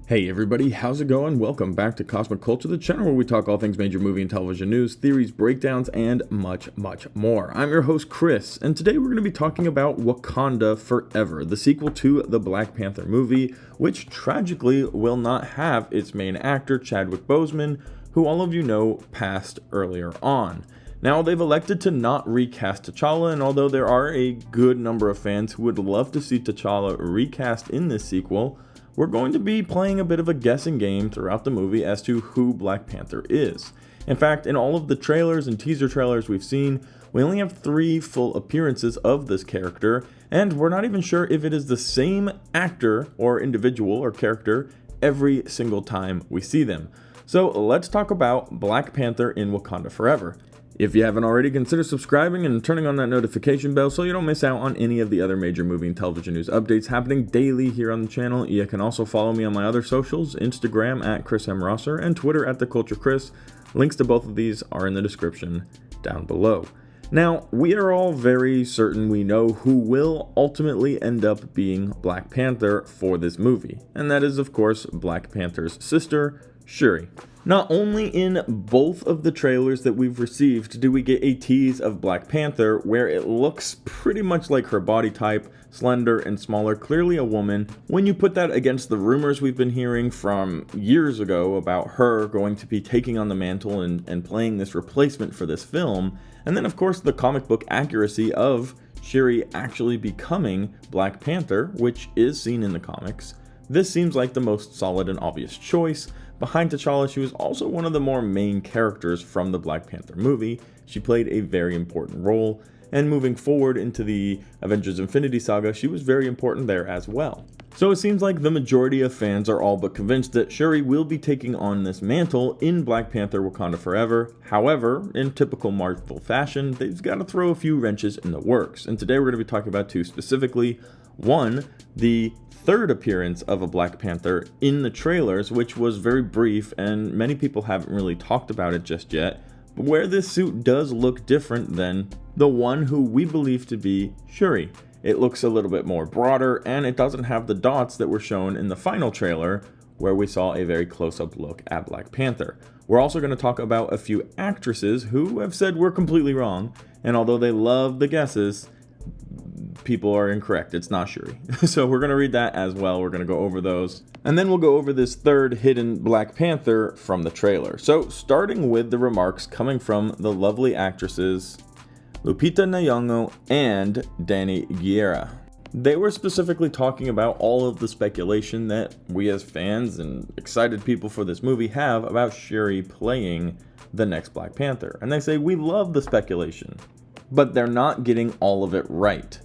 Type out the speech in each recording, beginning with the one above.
Hey everybody, how's it going? Welcome back to Cosmic Culture, the channel where we talk all things major movie and television news, theories, breakdowns, and much more. I'm your host Chris, and today we're going to be talking about Wakanda Forever, the sequel to the Black Panther movie, which tragically will not have its main actor, Chadwick Boseman, who all of you know passed earlier on. Now, they've elected to not recast T'Challa, and although there are a good number of fans who would love to see T'Challa recast in this sequel, we're going to be playing a bit of a guessing game throughout the movie as to who Black Panther is. In fact, in all of the trailers and teaser trailers we've seen, we only have 3 full appearances of this character, and we're not even sure if it is the same actor or individual or character every single time we see them. So let's talk about Black Panther in Wakanda Forever. If you haven't already, consider subscribing and turning on that notification bell so you don't miss out on any of the other major movie and television news updates happening daily here on the channel. You can also follow me on my other socials, Instagram at Chris M. Rosser and Twitter at TheCultureChris. Links to both of these are in the description down below. Now, we are all very certain we know who will ultimately end up being Black Panther for this movie, and that is, of course, Black Panther's sister, Shuri. Not only in both of the trailers that we've received do we get a tease of Black Panther where it looks pretty much like her body type, slender and smaller, clearly a woman. When you put that against the rumors we've been hearing from years ago about her going to be taking on the mantle and playing this replacement for this film, and then of course the comic book accuracy of Shuri actually becoming Black Panther, which is seen in the comics, this seems like the most solid and obvious choice. Behind T'Challa, she was also one of the more main characters from the Black Panther movie. She played a very important role, and moving forward into the Avengers Infinity Saga, she was very important there as well. So it seems like the majority of fans are all but convinced that Shuri will be taking on this mantle in Black Panther Wakanda Forever. However, in typical Marvel fashion, they've got to throw a few wrenches in the works, and today we're going to be talking about 2 specifically. One, the third appearance of a Black Panther in the trailers, which was very brief and many people haven't really talked about it just yet, but where this suit does look different than the one who we believe to be Shuri. It looks a little bit more broader, and it doesn't have the dots that were shown in the final trailer where we saw a very close-up look at Black Panther. We're also going to talk about a few actresses who have said we're completely wrong, and although they love the guesses, people are incorrect. It's not Shuri. So we're going to read that as well. We're going to go over those. And then we'll go over this third hidden Black Panther from the trailer. So starting with the remarks coming from the lovely actresses Lupita Nyong'o and Danny Guerra. They were specifically talking about all of the speculation that we as fans and excited people for this movie have about Shuri playing the next Black Panther. And they say, we love the speculation, but they're not getting all of it right.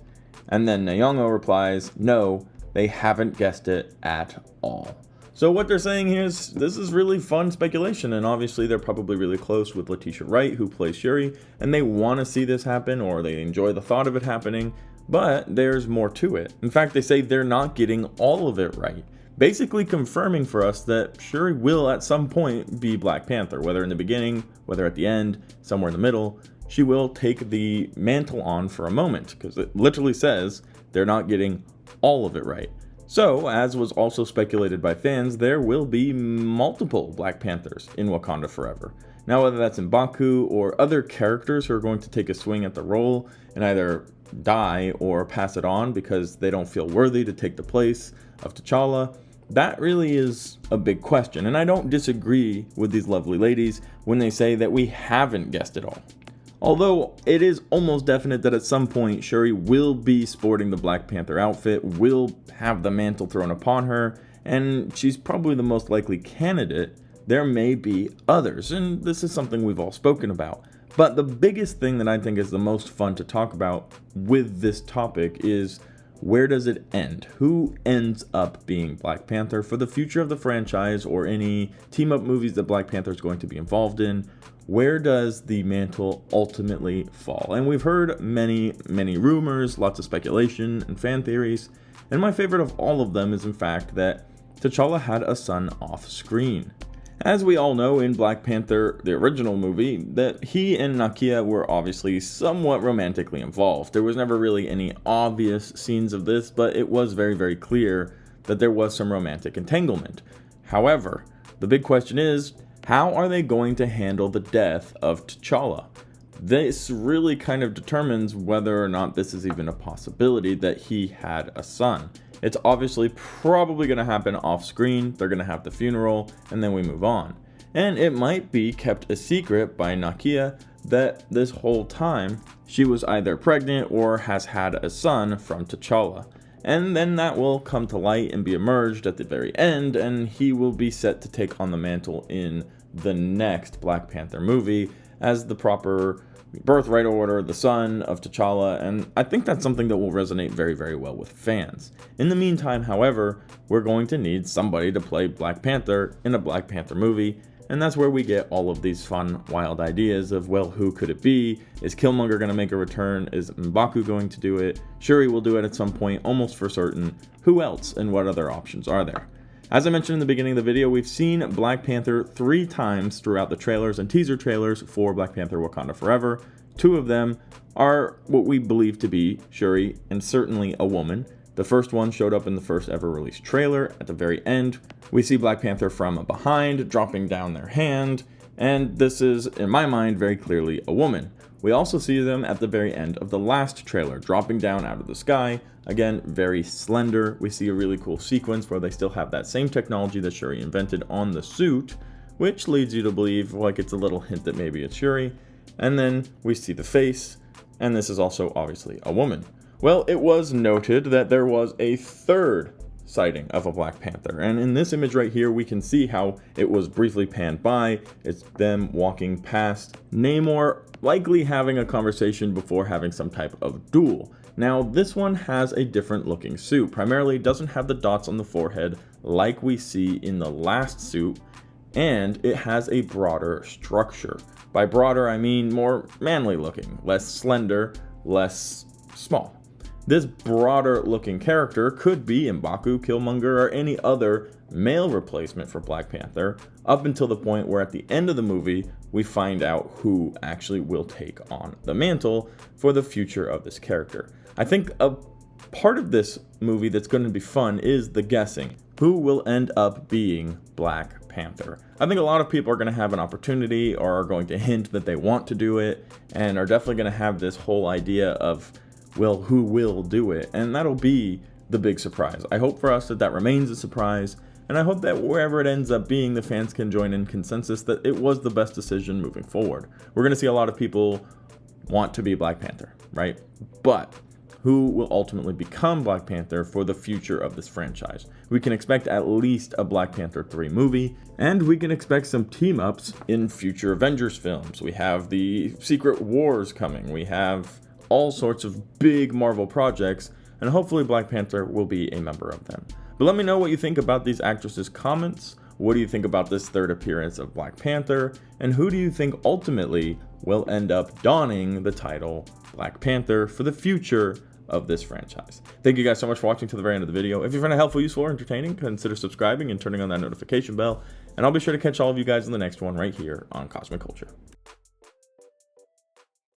And then Nyong'o replies, no, they haven't guessed it at all. So what they're saying here is this is really fun speculation, and obviously they're probably really close with Letitia Wright, who plays Shuri, and they want to see this happen, or they enjoy the thought of it happening, but there's more to it. In fact, they say they're not getting all of it right, basically confirming for us that Shuri will at some point be Black Panther, whether in the beginning, whether at the end, somewhere in the middle. She will take the mantle on for a moment, because it literally says they're not getting all of it right. So, as was also speculated by fans, there will be multiple Black Panthers in Wakanda Forever. Now, whether that's M'Baku or other characters who are going to take a swing at the role and either die or pass it on because they don't feel worthy to take the place of T'Challa, that really is a big question. And I don't disagree with these lovely ladies when they say that we haven't guessed it all. Although it is almost definite that at some point Shuri will be sporting the Black Panther outfit, will have the mantle thrown upon her, and she's probably the most likely candidate. There may be others, and this is something we've all spoken about. But the biggest thing that I think is the most fun to talk about with this topic is, where does it end? Who ends up being Black Panther for the future of the franchise or any team-up movies that Black Panther is going to be involved in? Where does the mantle ultimately fall? And we've heard many rumors, lots of speculation and fan theories, and my favorite of all of them is in fact that T'Challa had a son off screen. As we all know in Black Panther, the original movie, that he and Nakia were obviously somewhat romantically involved. There was never really any obvious scenes of this, but it was very clear that there was some romantic entanglement. However, the big question is, how are they going to handle the death of T'Challa? This really kind of determines whether or not this is even a possibility that he had a son. It's obviously probably going to happen off screen, they're going to have the funeral, and then we move on. And it might be kept a secret by Nakia that this whole time she was either pregnant or has had a son from T'Challa. And then that will come to light and be emerged at the very end, and he will be set to take on the mantle in the next Black Panther movie as the proper birthright order, the son of T'Challa, and I think that's something that will resonate very, very well with fans. In the meantime, however, we're going to need somebody to play Black Panther in a Black Panther movie, and that's where we get all of these fun, wild ideas of, well, who could it be? Is Killmonger going to make a return? Is M'Baku going to do it? Shuri will do it at some point, almost for certain. Who else, and what other options are there? As I mentioned in the beginning of the video, we've seen Black Panther 3 times throughout the trailers and teaser trailers for Black Panther Wakanda Forever. 2 of them are what we believe to be Shuri and certainly a woman. The first one showed up in the first ever released trailer. At the very end, we see Black Panther from behind, dropping down their hand, and this is, in my mind, very clearly a woman. We also see them at the very end of the last trailer, dropping down out of the sky. Again, very slender. We see a really cool sequence where they still have that same technology that Shuri invented on the suit, which leads you to believe, like, it's a little hint that maybe it's Shuri. And then we see the face, and this is also obviously a woman. Well, it was noted that there was a third sighting of a Black Panther, and in this image right here we can see how it was briefly panned by. It's them walking past Namor, likely having a conversation before having some type of duel. Now this one has a different looking suit, primarily doesn't have the dots on the forehead like we see in the last suit, and it has a broader structure. By broader I mean more manly looking, less slender, less small. This broader looking character could be M'Baku, Killmonger, or any other male replacement for Black Panther, up until the point where at the end of the movie we find out who actually will take on the mantle for the future of this character. I think a part of this movie that's going to be fun is the guessing. Who will end up being Black Panther? I think a lot of people are going to have an opportunity or are going to hint that they want to do it and are definitely going to have this whole idea of, well, who will do it? And that'll be the big surprise. I hope for us that that remains a surprise, and I hope that wherever it ends up being, the fans can join in consensus that it was the best decision moving forward. We're going to see a lot of people want to be Black Panther, right? But who will ultimately become Black Panther for the future of this franchise? We can expect at least a Black Panther 3 movie, and we can expect some team-ups in future Avengers films. We have the Secret Wars coming. We have all sorts of big Marvel projects, and hopefully Black Panther will be a member of them. But let me know what you think about these actresses' comments. What do you think about this third appearance of Black Panther? And who do you think ultimately will end up donning the title Black Panther for the future of this franchise? Thank you guys so much for watching to the very end of the video. If you found it helpful, useful, or entertaining, consider subscribing and turning on that notification bell. And I'll be sure to catch all of you guys in the next one right here on Cosmic Culture.